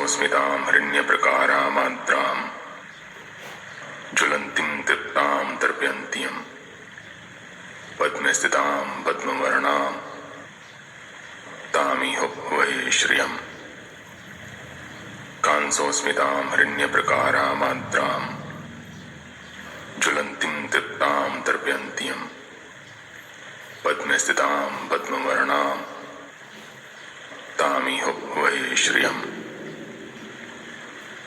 कांसोऽस्मितां हिरण्यप्रकारामाद्रां ज्वलन्तीं तृप्तां तर्पयन्तीं पद्मस्थितां पद्मवर्णां तामिह वै श्रियम्। कांसोऽस्मितां हिरण्यप्रकारामाद्रां ज्वलन्तीं तृप्तां तर्पयन्तीं पद्मस्थितां पद्मवर्णां तामिह वै श्रियम्।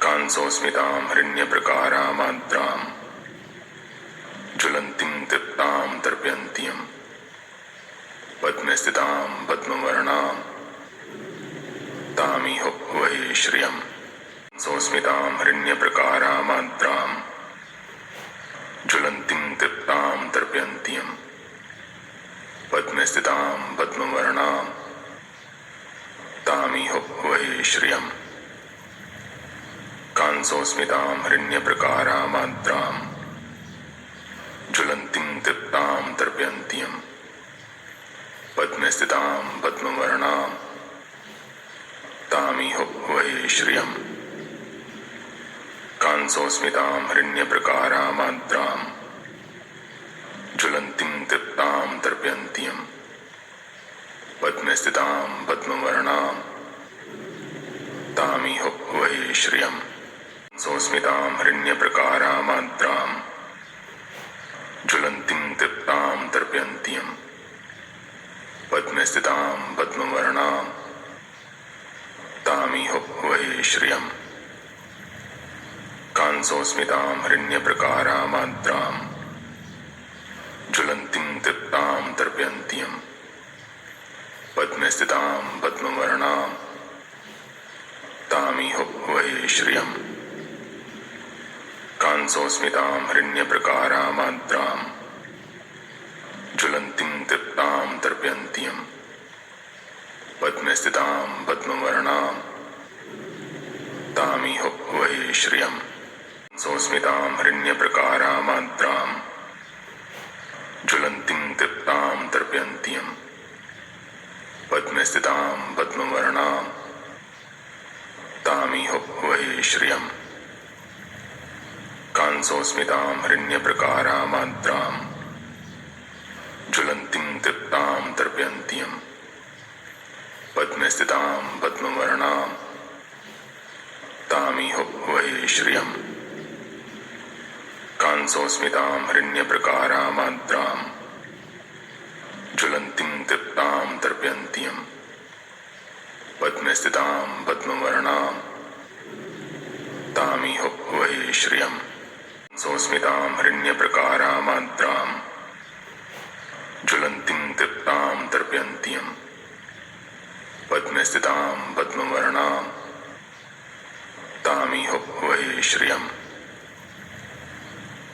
कांसोऽस्मितां हिरण्यप्रकारामाद्रां ज्वलन्तीं तृप्तां तर्पयन्तीं पद्मस्थितां पद्मवर्णां तामिह वै श्रियम्। कांसोऽस्मितां हिरण्यप्रकारामाद्रां ज्वलन्तीं तृप्तां तर्पयन्तीं पद्मस्थितां पद्मवर्णां तामिह वै श्रियम्। कांसोऽस्मितां हिरण्यप्रकारामाद्रां ज्वलन्तीं तृप्तां तर्पयन्तीं पद्मस्थितां पद्मवर्णां तामिह वै श्रियम्। कांसोऽस्मितां हिरण्यप्रकारामाद्रां ज्वलन्तीं तृप्तां तर्पयन्तीं पद्मस्थितां पद्मवर्णां तामिह वै श्रियम्। कांसोऽस्मितां हिरण्यप्रकारामाद्रां ज्वलन्तीं तृप्तां तर्पयन्तीं पद्मस्थितां पद्मवर्णां तामिह वै श्रियम्। कांसोऽस्मितां हिरण्यप्रकारामाद्रां ज्वलन्तीं तृप्तां तर्पयन्तीं पद्मस्थितां पद्मवर्णां तामिह वै श्रियम्। कांसोऽस्मितां हिरण्यप्रकारामाद्रां ज्वलन्तीं तृप्तां तर्पयन्तीं पद्मस्थितां पद्मवर्णां तामिह वै श्रियम्। कांसोऽस्मितां हिरण्यप्रकारामाद्रां ज्वलन्तीं तृप्तां तर्पयन्तीं पद्मस्थितां पद्मवर्णां तामिह वै श्रियम्। कांसोऽस्मितां हिरण्यप्रकारामाद्रां ज्वलन्तीं तृप्तां तर्पयन्तीं पद्मस्थितां पद्मवर्णां तामिह वै श्रियम्। कांसोऽस्मितां हिरण्यप्रकारामाद्रां ज्वलन्तीं तृप्तां तर्पयन्तीं पद्मस्थितां पद्मवर्णां तामिह वै श्रियम्। कांसोऽस्मितां हिरण्यप्रकारामाद्रां ज्वलन्तीं तृप्तां तर्पयन्तीं पद्मस्थितां पद्मवर्णां तामिह वै श्रियम्।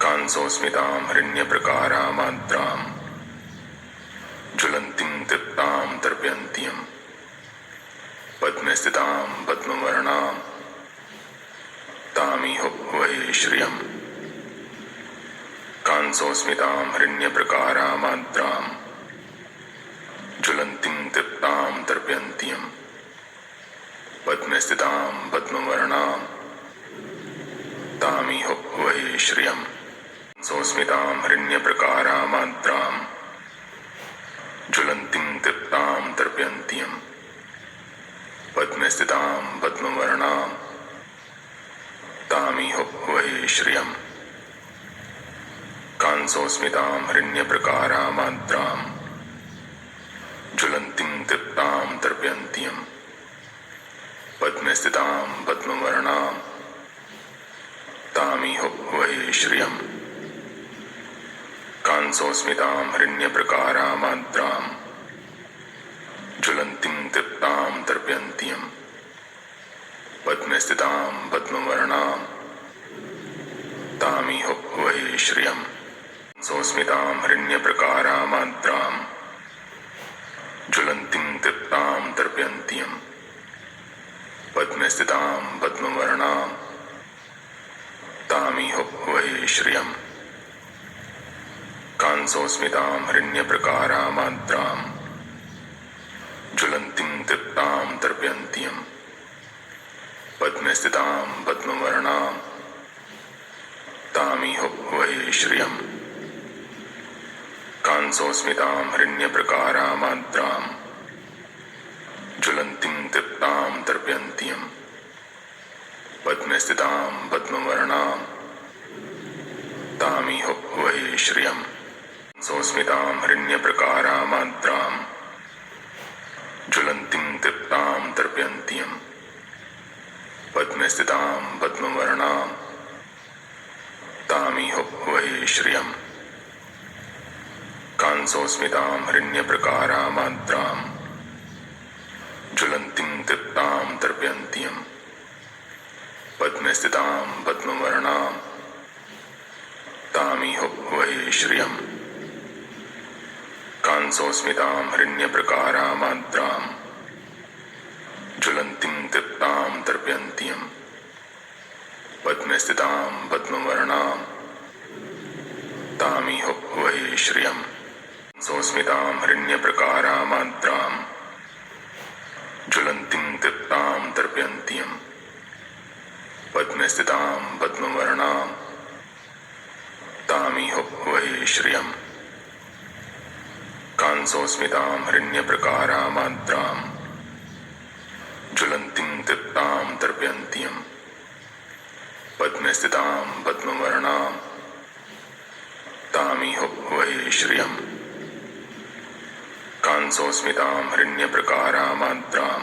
कांसोऽस्मितां हिरण्यप्रकारामाद्रां ज्वलन्तीं तृप्तां तर्पयन्तीं पद्मस्थितां पद्मवर्णां तामिह वै श्रियम्। कांसोऽस्मितां हिरण्यप्रकारामाद्रां ज्वलन्तीं तृप्तां तर्पयन्तीं पद्मस्थितां पद्मवर्णां तामिह वै श्रियम्। कांसोऽस्मितां हिरण्यप्रकारामाद्रां ज्वलन्तीं तृप्तां तर्पयन्तीं पद्मस्थितां पद्मवर्णां तामिह वै श्रियम्। कांसोऽस्मितां हिरण्यप्रकारामाद्रां ज्वलन्तीं तृप्तां तर्पयन्तीं पद्मस्थितां पद्मवर्णां तामिह वै श्रियम्। कांसोऽस्मितां हिरण्यप्रकारामाद्रां ज्वलन्तीं तृप्तां तर्पयन्तीं पद्मस्थितां पद्मवर्णां तामिह वै श्रियम्। कांसोऽस्मितां हिरण्यप्रकारामाद्रां ज्वलन्तीं तृप्तां तर्पयन्तीं पद्मस्थितां पद्मवर्णां तामिह वै श्रियम्। कांसोऽस्मितां हिरण्यप्रकारामाद्रां ज्वलन्तीं तृप्तां तर्पयन्तीं पद्मस्थितां पद्मवर्णां तामिह वै श्रियम् कांसोऽस्मितां हिरण्यप्रकारामाद्रां ज्वलन्तीं तृप्तां तर्पयन्तीं पद्मस्थितां पद्मवर्णां तामिह वै श्रियम् सोऽस्मितां हिरण्यप्रकारामाद्रां ज्वलन्तीं तृप्तां तर्पयन्तीं पद्मस्थितां पद्मवर्णां तामिह वै श्रियम् कांसोऽस्मितां हिरण्यप्रकारामाद्रां ज्वलन्तीं तृप्तां तर्पयन्तीं पद्मस्थितां पद्मवर्णां तामिह वै श्रियम् कांसोऽस्मितां हिरण्यप्रकारामाद्रां ज्वलन्तीं तृप्तां तर्पयन्तीं पद्मस्थितां पद्मवर्णां तामिह वै श्रियम् सोऽस्मितां हिरण्यप्रकारामाद्रां ज्वलन्तीं तृप्तां तर्पयन्तीं पद्मस्थितां पद्मवर्णां तामिह वै श्रियम् कांसोऽस्मितां हिरण्यप्रकारामाद्रां ज्वलन्तीं तृप्तां तर्पयन्तीं पद्मस्थितां पद्मवर्णां तामिह वै श्रियम् कांसोऽस्मितां हिरण्यप्रकारामाद्रां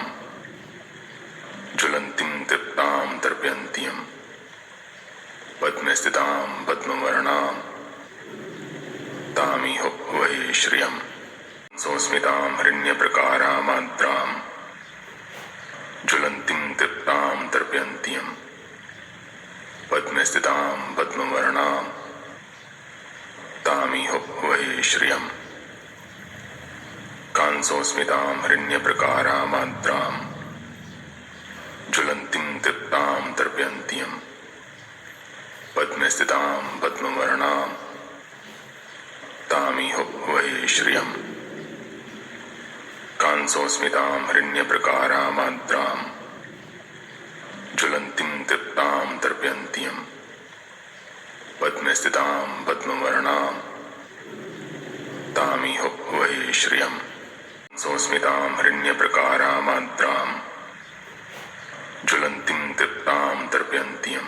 ज्वलन्तीं तृप्तां तर्पयन्तीं पद्मस्थितां पद्मवर्णां तामिह वै श्रियम् सोऽस्मितां हिरण्यप्रकारामाद्रां ज्वलन्तीं तृप्तां तर्पयन्तीं पद्मस्थितां पद्मवर्णां तामिह वै श्रियम् कांसोऽस्मितां हिरण्यप्रकारामाद्रां ज्वलन्तीं तृप्तां तर्पयन्तीं पद्मस्थितां पद्मवर्णां तामिह वै श्रियम् कांसोऽस्मितां हिरण्यप्रकारामाद्रां ज्वलन्तीं तृप्तां तर्पयन्तीं पद्मस्थितां पद्मवर्णां तामिह वै श्रियम् सोऽस्मितां हिरण्यप्रकारामाद्रां ज्वलन्तीं तृप्तां तर्पयन्तीं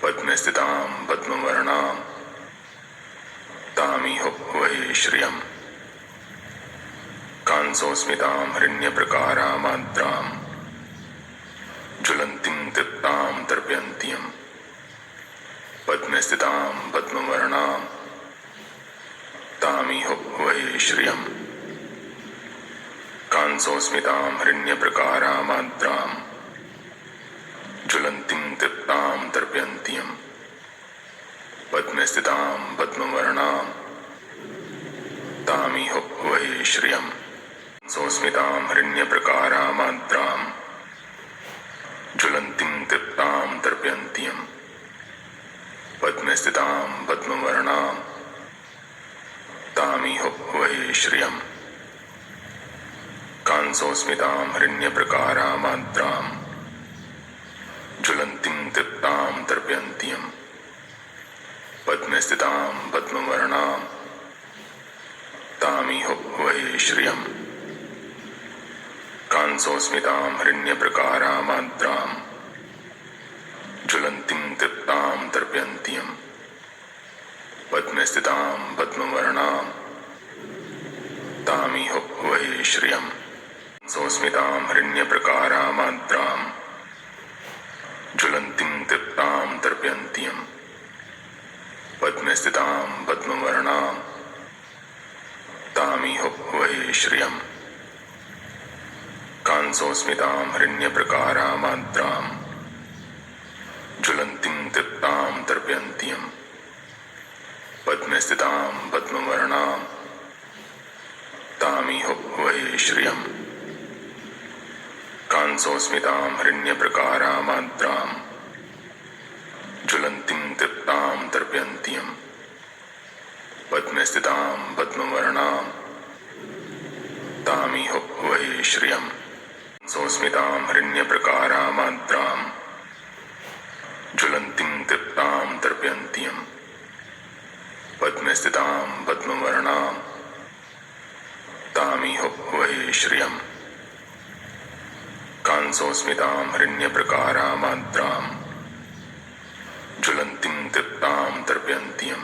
पद्मस्थितां पद्मवर्णां तामिह वै श्रियम् कांसोऽस्मितां हिरण्यप्रकारामाद्रां ज्वलन्तीं तृप्तां तर्पयन्तीं पद्मस्थितां पद्मवर्णां तामिह वै श्रियम् कांसोऽस्मितां हिरण्यप्रकारामाद्रां ज्वलन्तीं तृप्तां तर्पयन्तीं पद्मस्थितां पद्मवर्णां तामिह वै श्रियम् सोऽस्मितां हिरण्यप्रकारामाद्रां ज्वलन्तीं तृप्तां तर्पयन्तीं पद्मस्थितां पद्मवर्णां तामिह वै श्रियम् कांसोऽस्मितां हिरण्यप्रकारामाद्रां ज्वलन्तीं तृप्तां तर्पयन्तीं पद्मस्थितां पद्मवर्णां तामिह वै श्रियम् कांसोऽस्मितां हिरण्यप्रकारामाद्रां ज्वलन्तीं तृप्तां तर्पयन्तीं पद्मस्थितां पद्मवर्णां तामिह वै श्रियम् सोऽस्मितां हिरण्यप्रकारामाद्रां ज्वलन्तीं तृप्तां तर्पयन्तीं पद्मस्थितां पद्मवर्णां तामिह वै श्रियम् कांसोऽस्मितां हिरण्यप्रकारामाद्रां ज्वलन्तीं तृप्तां तर्पयन्तीं पद्मस्थितां पद्मवर्णां तामिह वै श्रियम् कांसोऽस्मितां हिरण्यप्रकारामाद्रां ज्वलन्तीं तृप्तां तर्पयन्तीं पद्मस्थितां पद्मवर्णां तामिह वै श्रियम् सोऽस्मितां हिरण्यप्रकारामाद्रां कांसोऽस्मितां हिरण्यप्रकारामाद्रां ज्वलन्तीं दीप्तां दर्पयन्तीं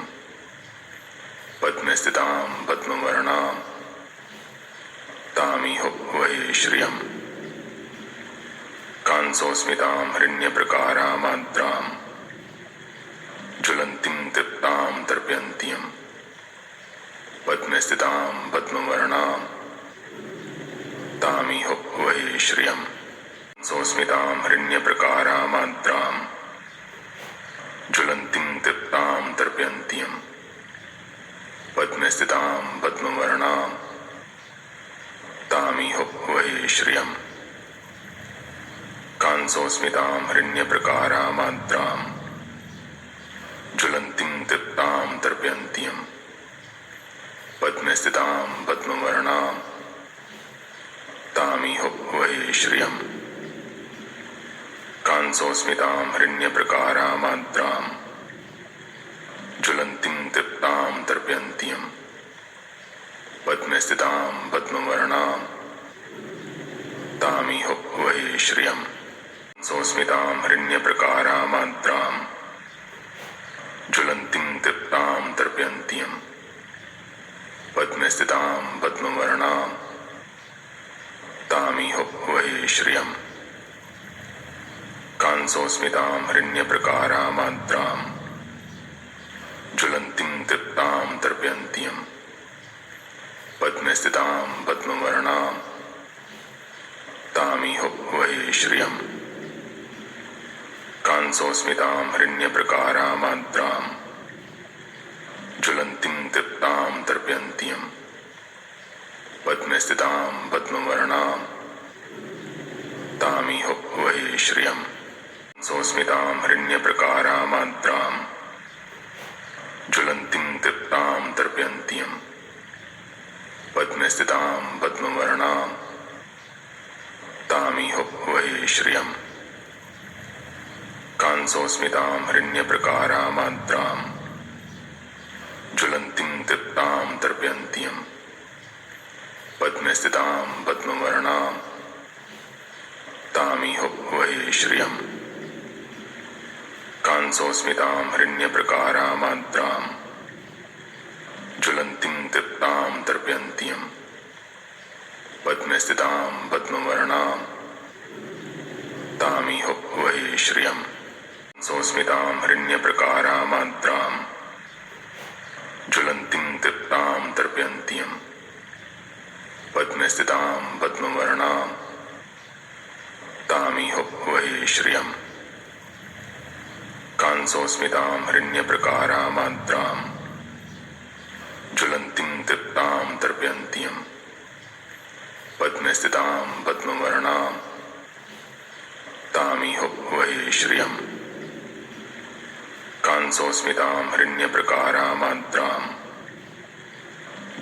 पद्मे स्थितां पद्मवर्णां तामिह वै श्रियम् कांसोऽस्मितां हिरण्यप्रकारामाद्रां ज्वलन्तीं दीप्तां दर्पयन्तीं पद्मे स्थितां पद्मवर्णां तामिह वै श्रियम् कांसोऽस्मितां हिरण्यप्रकारामाद्रां ज्वलन्तीं दीप्तां दर्पयन्तीं पद्मे स्थितां पद्मवर्णां तामिह वै श्रियम् कांसोऽस्मितां हिरण्यप्रकारामाद्रां ज्वलन्तीं दीप्तां दर्पयन्तीं पद्मे स्थितां पद्मवर्णां तामिह वै श्रियम् कांसोऽस्मितां हिरण्यप्रकारामाद्रां ज्वलन्तीं दीप्तां दर्पयन्तीं पद्मे स्थितां पद्मवर्णां तामिह वै श्रियम् कांसोऽस्मितां हिरण्यप्रकारामाद्रां ज्वलन्तीं दीप्तां दर्पयन्तीं पद्मे स्थितां पद्मवर्णां तामिह वै श्रियम् कांसोऽस्मितां हिरण्यप्रकारामाद्रां ज्वलन्तीं दीप्तां दर्पयन्तीं पद्मे स्थितां पद्मवर्णां तामिह वै श्रियम् कांसोऽस्मितां हिरण्यप्रकारामाद्रां ज्वलन्तीं दीप्तां दर्पयन्तीं पद्मे स्थितां पद्मवर्णां तामिह वै श्रियम् कांसोऽस्मितां हिरण्यप्रकारामाद्रां ज्वलन्तीं दीप्तां दर्पयन्तीं पद्मे स्थितां पद्मवर्णां तामिह वै श्रियम् कांसोऽस्मितां हिरण्यप्रकारामाद्रां ज्वलन्तीं दीप्तां दर्पयन्तीं पद्मे स्थितां पद्मवर्णां तामिह वै श्रियम् कांसोऽस्मितां हिरण्यप्रकारामाद्रां ज्वलन्तीं दीप्तां दर्पयन्तीं पद्मे स्थितां पद्मवर्णां तामिह वै श्रियम् कांसोऽस्मितां हिरण्यप्रकारामाद्रां ज्वलन्तीं दीप्तां दर्पयन्तीं पद्मे स्थितां पद्मवर्णां तामिह वै श्रियम् कांसोऽस्मितां हिरण्यप्रकारामाद्रां ज्वलन्तीं दीप्तां दर्पयन्तीं पद्मे स्थितां पद्मवर्णां तामिह वै श्रियम् कांसोऽस्मितां हिरण्यप्रकारामाद्रां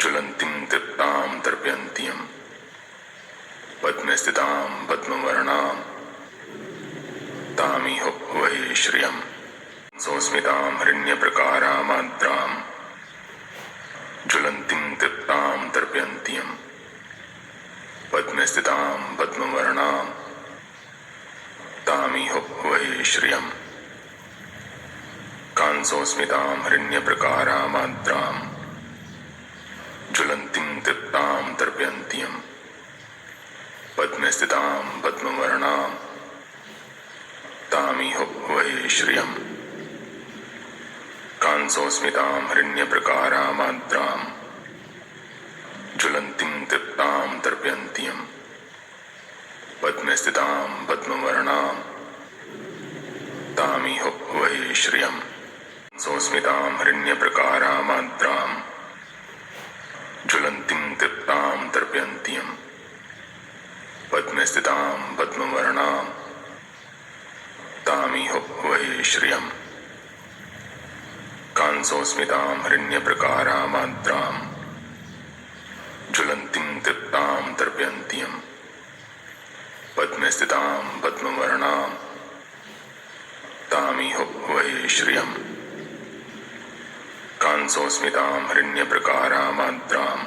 ज्वलन्तीं दीप्तां दर्पयन्तीं पद्मे स्थितां पद्मवर्णां तामिह वै श्रियम् कांसोऽस्मितां हिरण्यप्रकारामाद्रां ज्वलन्तीं दीप्तां दर्पयन्तीं पद्मे स्थितां पद्मवर्णां तामिह वै श्रियम् कांसोऽस्मितां हिरण्यप्रकारामाद्रां ज्वलन्तीं दीप्तां दर्पयन्तीं पद्मे स्थितां पद्मवर्णां तामिह वै श्रियम् कांसोऽस्मितां हिरण्यप्रकारामाद्रां ज्वलन्तीं दीप्तां दर्पयन्तीं पद्मे स्थितां पद्मवर्णां तामिह वै श्रियम् कांसोऽस्मितां हिरण्यप्रकारामाद्रां ज्वलन्तीं दीप्तां दर्पयन्तीं पद्मे स्थितां पद्मवर्णां तामिह वै श्रियम् कांसोऽस्मितां हिरण्यप्रकारामाद्रां ज्वलन्तीं दीप्तां दर्पयन्तीं पद्मे स्थितां पद्मवर्णां तामिह वै श्रियम् कांसोऽस्मितां हिरण्यप्रकारामाद्रां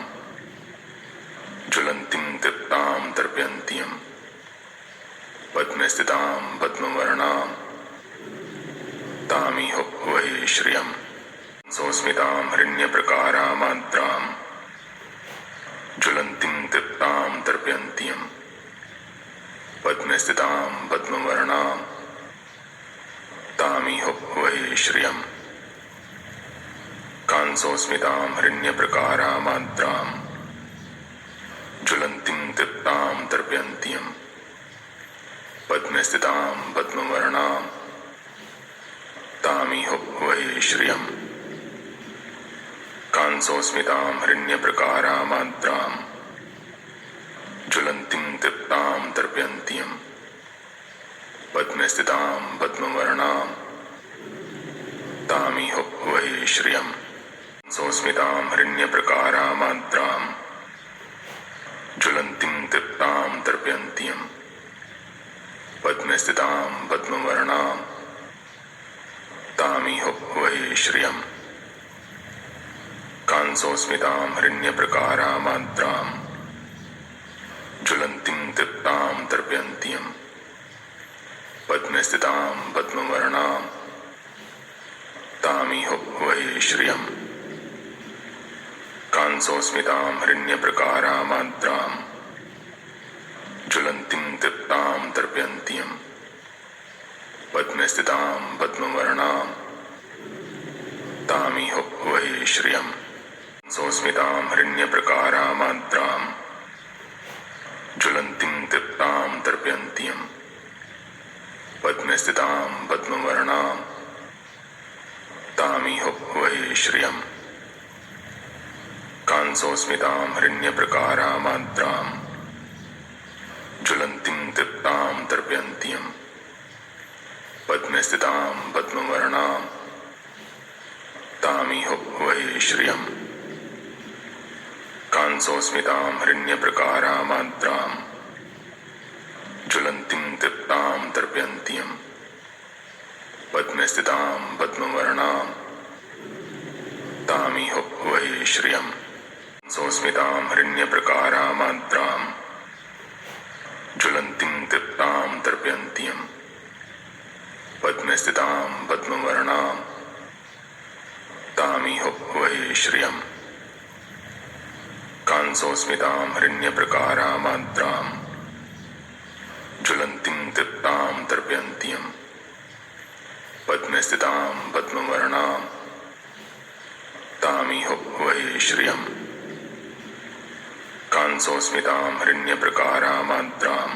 ज्वलन्तीं दीप्तां दर्पयन्तीं पद्मे पद्मस्थितां पद्मवर्णां तामिह वै श्रियम् सोऽस्मितां हिरण्यप्रकारामाद्रां ज्वलन्तीं तृप्तां तर्पयन्तीं पद्मस्थितां पद्मवर्णां तामिह वै श्रियम् कांसोऽस्मितां हिरण्यप्रकारामाद्रां ज्वलन्तीं तृप्तां तर्पयन्तीं पद्मस्थितां पद्मवर्णां तामिह वै श्रियम् कांसोऽस्मितां हिरण्यप्रकारामाद्रां ज्वलन्तीं तृप्तां तर्पयन्तीं पद्मस्थितां पद्मवर्णां तामिह वै श्रियम् सोऽस्मितां हिरण्यप्रकारामाद्रां ज्वलन्तीं तृप्तां तर्पयन्तीं पद्मस्थितां पद्मवर्णां तामिह वै श्रियम् कांसोऽस्मितां हिरण्यप्रकारामाद्रां ज्वलन्तीं तृप्तां तर्पयन्तीं पद्मस्थितां पद्मवर्णां तामिह वै श्रियम् कांसोऽस्मितां हिरण्यप्रकारामाद्रां ज्वलन्तीं तृप्तां तर्पयन्तीं पद्मस्थितां पद्मवर्णां तामिह वै श्रियम् सोऽस्मितां हिरण्यप्रकारामाद्रां ज्वलन्तीं तृप्तां तर्पयन्तीं पद्मस्थितां पद्मवर्णां तामिह वै श्रियम् कांसोऽस्मितां हिरण्यप्रकारामाद्रां ज्वलन्तीं तृप्तां तर्पयन्तीं पद्मस्थितां पद्मवर्णां तामिह वै श्रियम् कांसोऽस्मितां हिरण्यप्रकारामाद्रां ज्वलन्तीं तृप्तां तर्पयन्तीं पद्मस्थितां पद्मवर्णां तामिह वै श्रियम् सोऽस्मितां हिरण्यप्रकारामाद्रां ज्वलन्तीं तृप्तां तर्पयन्तीं पद्मस्थितां पद्मवर्णां तामिह वै श्रियम् कांसोऽस्मितां हिरण्यप्रकारामाद्रां ज्वलन्तीं तृप्तां तर्पयन्तीं पद्मस्थितां पद्मवर्णां तामिह वै श्रियम् कांसोऽस्मितां हिरण्यप्रकारामाद्रां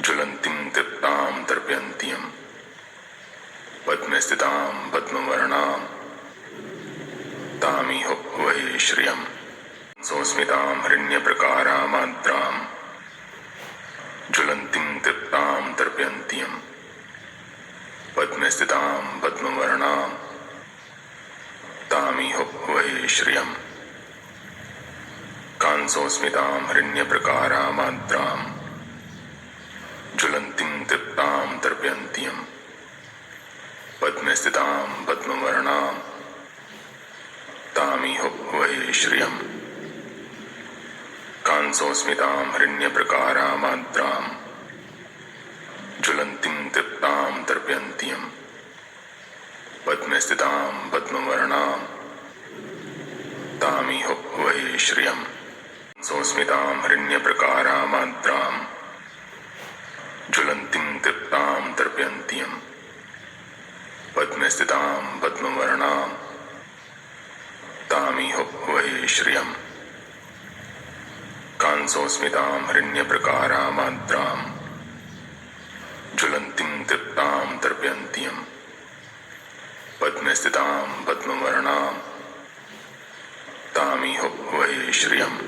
ज्वलन्तीं तृप्तां तर्पयन्तीं पद्मस्थितां पद्मवर्णां तामिह वै श्रियम् सोऽस्मितां हिरण्यप्रकारामाद्रां ज्वलन्तीं तृप्तां तर्पयन्तीं पद्मस्थितां पद्मवर्णां तामिह वै श्रियम् कांसोऽस्मितां हिरण्यप्रकारामाद्रां ज्वलन्तीं तृप्तां तर्पयन्तीं पद्मस्थितां पद्मवर्णां तामिह वै श्रियम् कांसोऽस्मितां हिरण्यप्रकारामाद्रां ज्वलन्तीं तृप्तां तर्पयन्तीं पद्मस्थितां पद्मवर्णां तामिह वै श्रियम् सोऽस्मितां हिरण्यप्रकारामाद्रां ज्वलन्तीं तृप्तां तर्पयन्तीं पद्मस्थितां पद्मवर्णां तामिह वै श्रियम् कांसोऽस्मितां हिरण्यप्रकारामाद्रां ज्वलन्तीं तृप्तां तर्पयन्तीं पद्मस्थितां पद्मवर्णां तामिह वै श्रियम्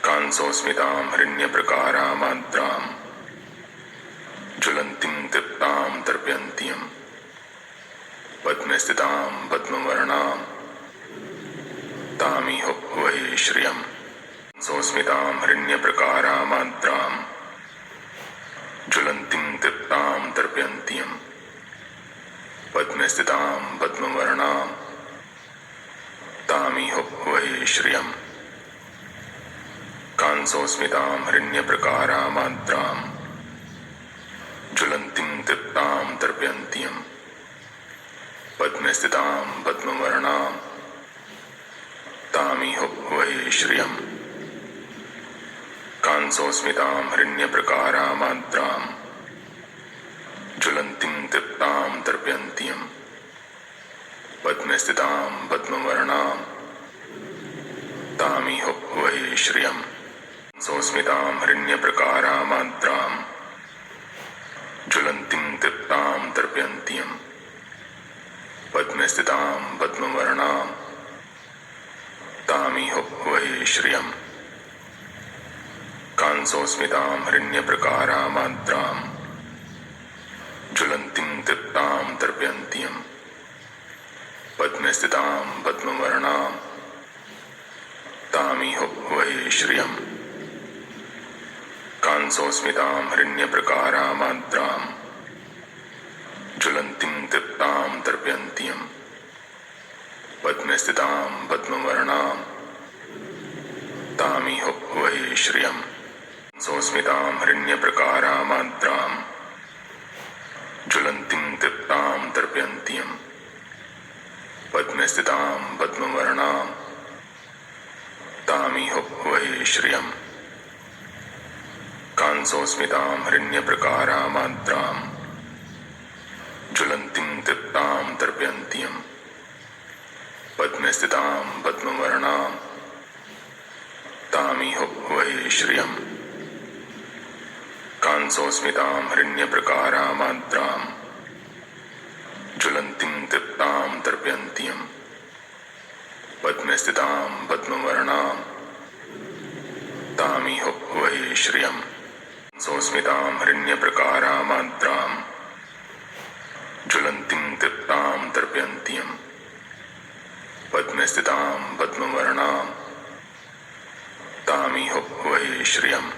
कांसोऽस्मितां हिरण्यप्रकारामाद्रां ज्वलन्तीं तृप्तां तर्पयन्तीं पद्मस्थितां पद्मवर्णां तामिह वै श्रियम् सोऽस्मितां हिरण्यप्रकारामाद्रां ज्वलन्तीं तृप्तां तर्पयन्तीं पद्मस्थितां पद्मवर्णां तामिह वै श्रियम् कांसोस्मितां हिरण्यप्रकारामाद्रां ज्वलन्तीं तृप्तां तर्पयन्तीं पद्मस्थितां पद्मवर्णां तामिह वै श्रियम् कांसोस्मितां हिरण्यप्रकारामाद्रां ज्वलन्तीं तृप्तां तर्पयन्तीं पद्मस्थितां पद्मवर्णां तामिह वै श्रियम् कांसोस्मितां हिरण्यप्रकारामाद्रां ज्वलन्तीं तृप्तां तर्पयन्तीं पद्मस्थितां पद्मवर्णां तामिह वै श्रियम् कांसोस्मितां हिरण्यप्रकारामाद्रां ज्वलन्तीं तृप्तां तर्पयन्तीं पद्मस्थितां पद्मवर्णां तामिह वै श्रियम् कांसोस्मितां हिरण्यप्रकारामाद्रां ज्वलन्तीं तृप्तां तर्पयन्तीं पद्मस्थितां पद्मवर्णां तामिह वै श्रियम् कांसोस्मितां हिरण्यप्रकारामाद्रां ज्वलन्तीं तृप्तां तर्पयन्तीं पद्मस्थितां पद्मवर्णां तामिह वै श्रियम् कांसोस्मितां हिरण्यप्रकारामाद्रां ज्वलन्तीं तृप्तां तर्पयन्तीं पद्मस्थितां पद्मवर्णां तामिह वै श्रियम् कांसोस्मितां हिरण्यप्रकारामाद्रां ज्वलन्तीं तृप्तां तर्पयन्तीं पद्मस्थितां पद्मवर्णां तामिह वै श्रियम् कांसोस्मितां हिरण्यप्रकारामाद्रां ज्वलन्तीं तृप्तां तर्पयन्तीं पद्मस्थितां पद्मवर्णां तामिह वै श्रियम्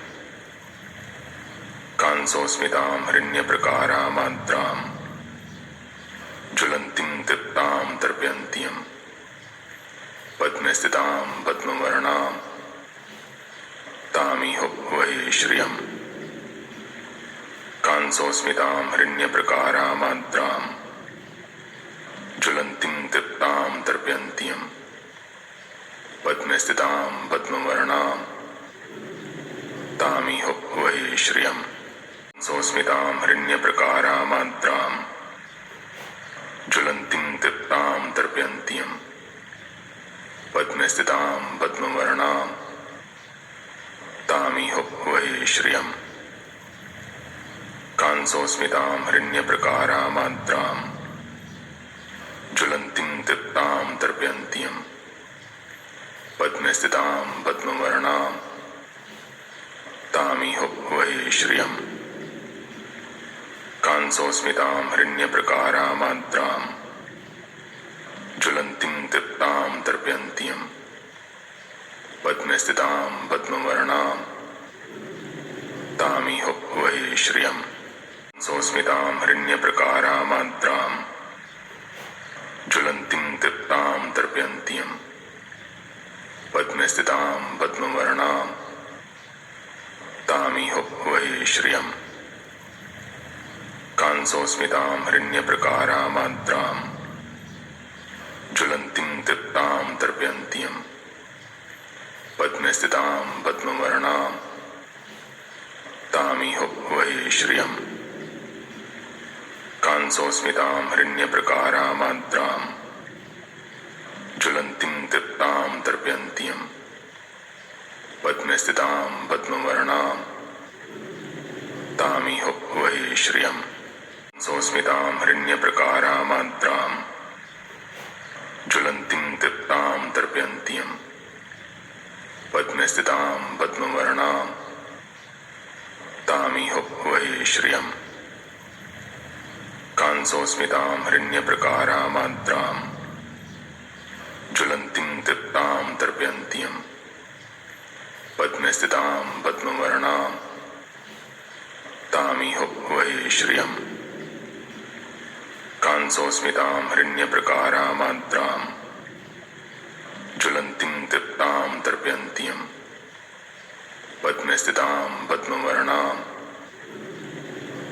कांसोस्मितां हिरण्यप्रकारामाद्रां ज्वलन्तीं तृप्तां तर्पयन्तीं पद्मस्थितां पद्मवर्णां तामिह वै श्रियम् कांसोस्मितां हिरण्यप्रकारामाद्रां ज्वलन्तीं तृप्तां तर्पयन्तीं पद्मस्थितां पद्मवर्णां तामिह वै श्रियम् कांसोस्मितां हिरण्यप्रकारामाद्रां ज्वलन्तीं तृप्तां तर्पयन्तीं पद्मस्थितां पद्मवर्णां तामिह वै श्रियम् कांसोस्मितां हिरण्यप्रकारामाद्रां ज्वलन्तीं तृप्तां तर्पयन्तीं पद्मस्थितां पद्मवर्णां तामिह वै श्रियम् कांसोस्मितां हिरण्यप्रकारामाद्रां ज्वलन्तीं तृप्तां तर्पयन्तीं पद्मस्थितां पद्मवर्णां तामिह वै श्रियम् कांसोस्मितां हिरण्यप्रकारामाद्रां ज्वलन्तीं तृप्तां तर्पयन्तीं पद्मस्थितां पद्मवर्णां तामिह वै श्रियम् कांसोस्मितां हिरण्यप्रकारामाद्रां ज्वलन्तीं तृप्तां तर्पयन्तीं पद्मस्थितां पद्मवर्णां तामिह वै श्रियम् कांसोस्मितां हिरण्यप्रकारामाद्रां ज्वलन्तीं तृप्तां तर्पयन्तीं पद्मस्थितां पद्मवर्णां तामिह वै श्रियम् कांसोस्मितां हिरण्यप्रकारामाद्रां ज्वलन्तीं तृप्तां तर्पयन्तीं पद्मस्थितां पद्मवर्णां तामिह वै श्रियम् कांसोस्मितां हिरण्यप्रकारामाद्रां ज्वलन्तीं तृप्तां तर्पयन्तीं पद्मस्थितां पद्मवर्णां तामिह वै श्रियम् कांसोस्मितां हिरण्यप्रकारामाद्रां ज्वलन्तीं तृप्तां तर्पयन्तीं पद्मे स्थितां पद्मवर्णां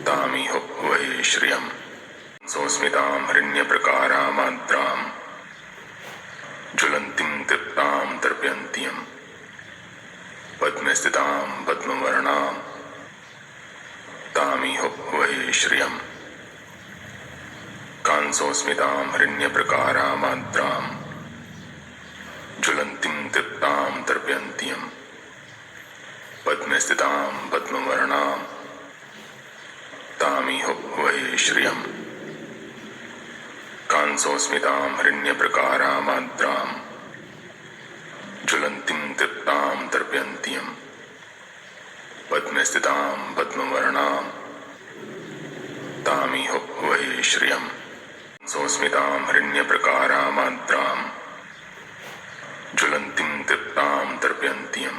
तामिह वै श्रियम् सोऽस्मितां हिरण्यप्रकारामाद्रां ज्वलन्तीं तृप्तां तर्पयन्तीं पद्मे स्थितां पद्मवर्णां तामिह वै श्रियम् कांसोऽस्मितां हिरण्यप्रकारामाद्रां ज्वलन्तीं तृप्तां तर्पयन्तीं पद्मे स्थितां पद्मवर्णां तामिह वै श्रियम् कांसोऽस्मितां हिरण्यप्रकारामाद्रां ज्वलन्तीं तृप्तां तर्पयन्तीं पद्मे स्थितां पद्मवर्णां तामिह वै श्रियम् सोऽस्मितां हिरण्यप्रकारामाद्रां ज्वलन्तीं तृप्तां तर्पयन्तीं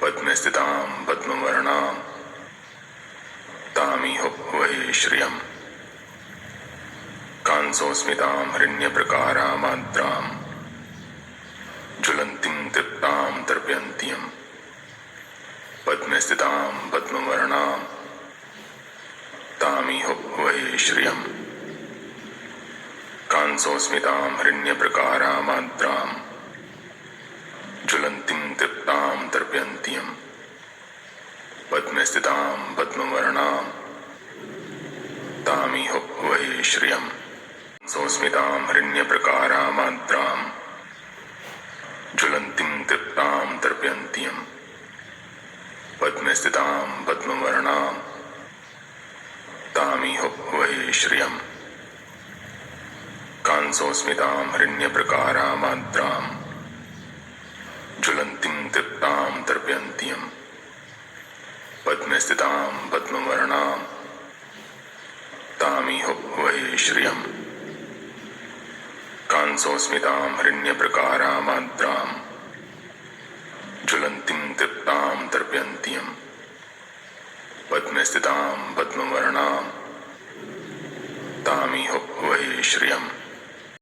पद्मे स्थितां पद्मवर्णां तामिह वै श्रियम् कांसोऽस्मितां हिरण्यप्रकारामाद्रां ज्वलन्तीं तृप्तां तर्पयन्तीं पद्मे स्थितां पद्मवर्णां तामिह वै श्रियम् कांसोऽस्मितां हिरण्यप्रकारामाद्रां ज्वलन्तीं तृप्तां तर्पयन्तीं पद्मे स्थितां पद्मवर्णां तामिह वै श्रियम् सोऽस्मितां हिरण्यप्रकारामाद्रां ज्वलन्तीं तृप्तां तर्पयन्तीं पद्मे स्थितां पद्मवर्णां तामिह वै श्रियम् कांसोऽस्मितां हिरण्यप्रकारामाद्रां ज्वलन्तीं तृप्तां तर्पयन्तीं पद्मे स्थितां पद्मवर्णां तामिह वै श्रियम् कांसोऽस्मितां हिरण्यप्रकारामाद्रां ज्वलन्तीं तृप्तां तर्पयन्तीं पद्मे स्थितां पद्मवर्णां तामिह वै श्रियम्